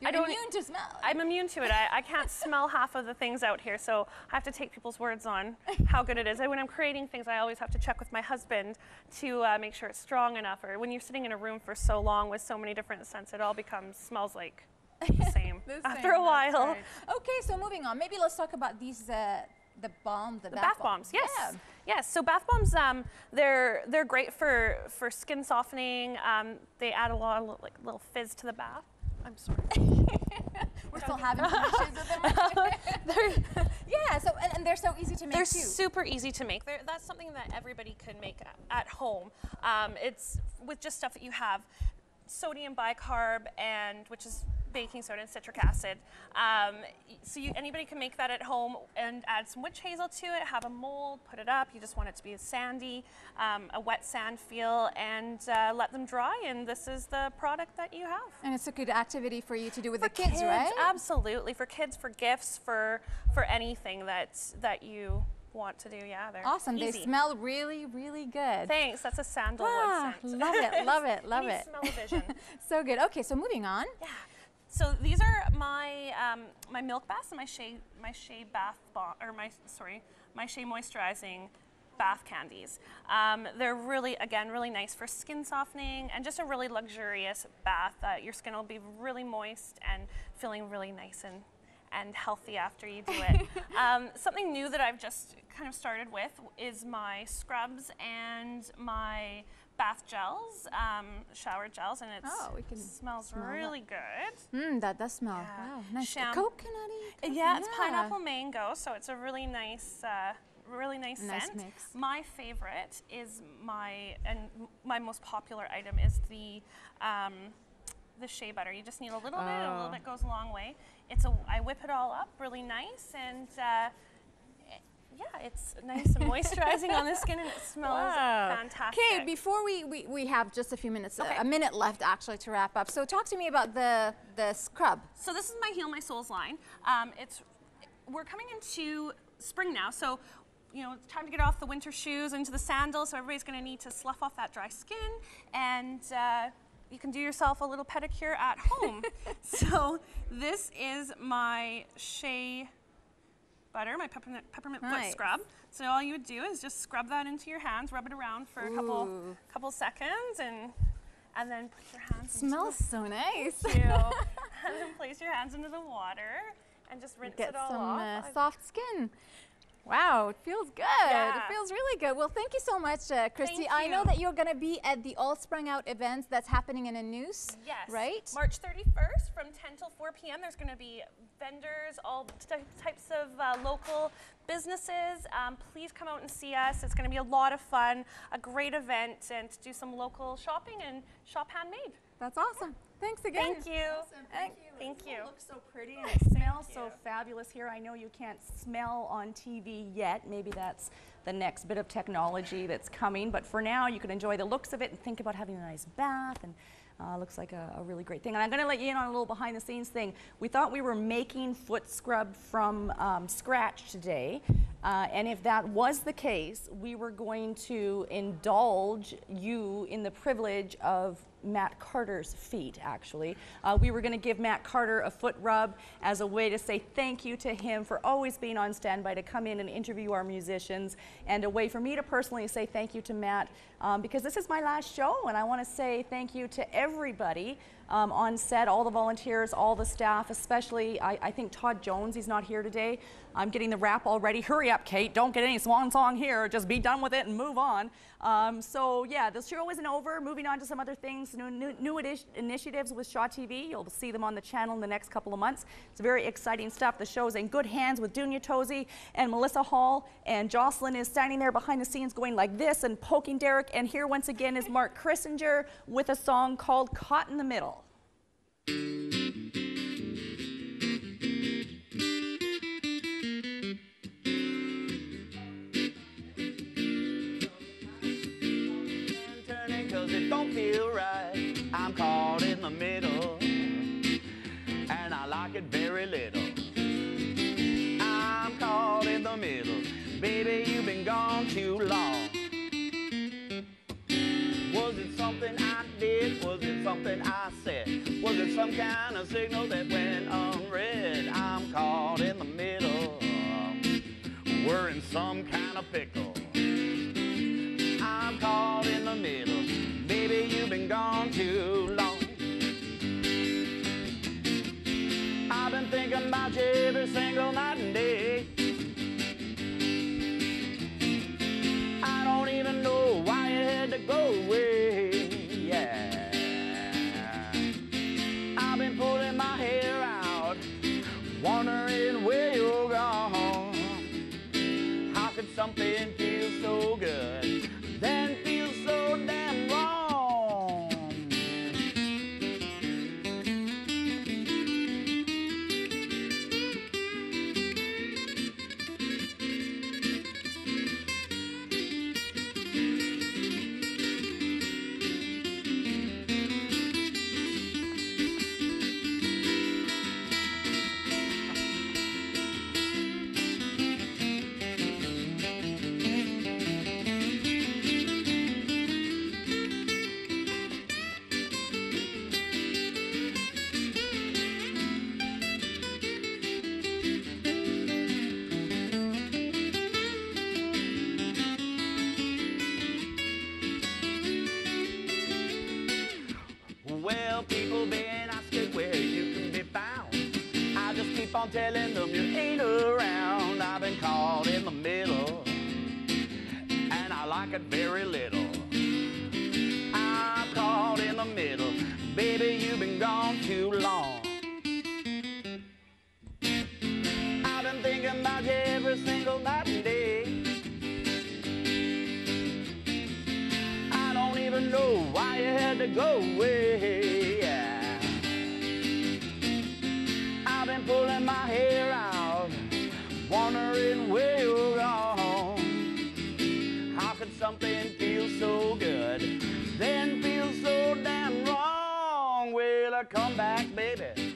S13: immune to smell.
S3: I'm immune to it. I can't smell half of the things out here, so I have to take people's words on how good it is. And when I'm creating things, I always have to check with my husband to make sure it's strong enough. Or when you're sitting in a room for so long with so many different scents, it all smells like the same after a while.
S13: Right. Okay, so moving on. Maybe let's talk about these, the bath bombs.
S3: Yes.
S13: Yeah.
S3: Yes. So bath bombs, they're great for skin softening. They add a lot of little fizz to the bath. I'm sorry.
S13: We're still having issues with them. Yeah. So and they're so easy to make.
S3: They're
S13: too.
S3: super easy to make. That's something that everybody could make at home. It's with just stuff that you have, sodium bicarb, which is baking soda and citric acid. So anybody can make that at home and add some witch hazel to it, have a mold, put it up. You just want it to be sandy, a wet sand feel, and let them dry, and this is the product that you have.
S13: And it's a good activity for you to do with the kids, right?
S3: Absolutely. For kids, for gifts, for anything that you want to do. Yeah, they're
S13: awesome.
S3: easy.
S13: They smell really, really good.
S3: Thanks. That's a sandalwood scent.
S13: Love it, love it, love it.
S3: Smell-o-vision.
S13: So good. Okay, so moving on.
S3: Yeah. So these are my my milk baths and my Shea bath bomb, or my Shea moisturizing bath candies. They're really nice for skin softening and just a really luxurious bath. Your skin will be really moist and feeling really nice and healthy after you do it. Something new that I've just kind of started with is my scrubs and my bath gels, shower gels, and it smells really good.
S13: That does smell.
S3: Yeah.
S13: Wow, nice.
S3: Coconutty. Yeah, it's pineapple mango, so it's a really nice scent.
S13: Mix.
S3: My favorite is my most popular item is the shea butter. You just need a little bit. A little bit goes a long way. I whip it all up really nice, and yeah, it's nice and moisturizing on the skin, and it smells fantastic.
S13: Okay, before we have just a few minutes, a minute left actually to wrap up. So talk to me about the scrub.
S3: So this is my Heal My Souls line. We're coming into spring now, so it's time to get off the winter shoes into the sandals. So everybody's going to need to slough off that dry skin, and you can do yourself a little pedicure at home. So this is my Shea butter, my peppermint foot scrub. So all you would do is just scrub that into your hands, rub it around for a couple seconds, and then put your hands.
S13: Smells so nice.
S3: Thank you. And then place your hands into the water and just rinse it all off.
S13: Get some soft skin. Wow, it feels good.
S3: Yeah.
S13: It feels really good. Well, thank you so much, Christy.
S3: Thank
S13: I know
S3: you.
S13: that you're going to be at the All Sprung Out events that's happening in NANOOSE,
S3: Yes.
S13: right?
S3: March 31st from 10 till 4 p.m. There's going to be vendors, all types of local businesses. Please come out and see us. It's going to be a lot of fun, a great event, and to do some local shopping and shop handmade.
S13: That's awesome. Thanks again.
S3: Thank you.
S1: Awesome.
S3: Thank you.
S1: It looks so pretty and it smells so fabulous here. I know you can't smell on TV yet. Maybe that's the next bit of technology that's coming. But for now, you can enjoy the looks of it and think about having a nice bath. And looks like a really great thing. And I'm going to let you in on a little behind the scenes thing. We thought we were making foot scrub from scratch today. And if that was the case, we were going to indulge you in the privilege of Matt Carter's feet, actually. We were going to give Matt Carter a foot rub as a way to say thank you to him for always being on standby to come in and interview our musicians, and a way for me to personally say thank you to Matt because this is my last show, and I want to say thank you to everybody on set, all the volunteers, all the staff, especially I think Todd Jones, he's not here today. I'm getting the rap already. Hurry up, Kate, don't get any swan song here, just be done with it and move on. So yeah, the show isn't over. Moving on to some other things, new initiatives with Shaw TV. You'll see them on the channel in the next couple of months. It's very exciting stuff. The show's in good hands with Dunia, Tozy, and Melissa Hall, and Jocelyn is standing there behind the scenes going like this and poking Derek, and here once again is Mark Crissinger with a song called Caught in the Middle.
S7: Cause it don't feel right. I'm caught in the middle, and I like it very little. I'm caught in the middle. Baby, you've been gone too long. Was it something I did? Was it something I said? Was it some kind of signal that went unread? I'm caught in the middle. We're in some kind of pickle. I'm caught in the middle. Baby, you've been gone too long. I've been thinking about you every single night and day. I don't even know why you had to go away. Yeah. I've been pulling my hair out, wondering where you're gone. How could something feel so good, then feel so damn wrong? Well, people been asking where you can be found. I just keep on telling them you ain't around. I've been caught in the middle, and I like it very little. I'm caught in the middle. Baby, you've been gone too long. I've been thinking about you every single night and day. I don't even know why you had to go away. Yeah. I've been pulling my hair out, wondering where you're gone. How could something feel so good, then feel so damn wrong? Well, I come back, baby.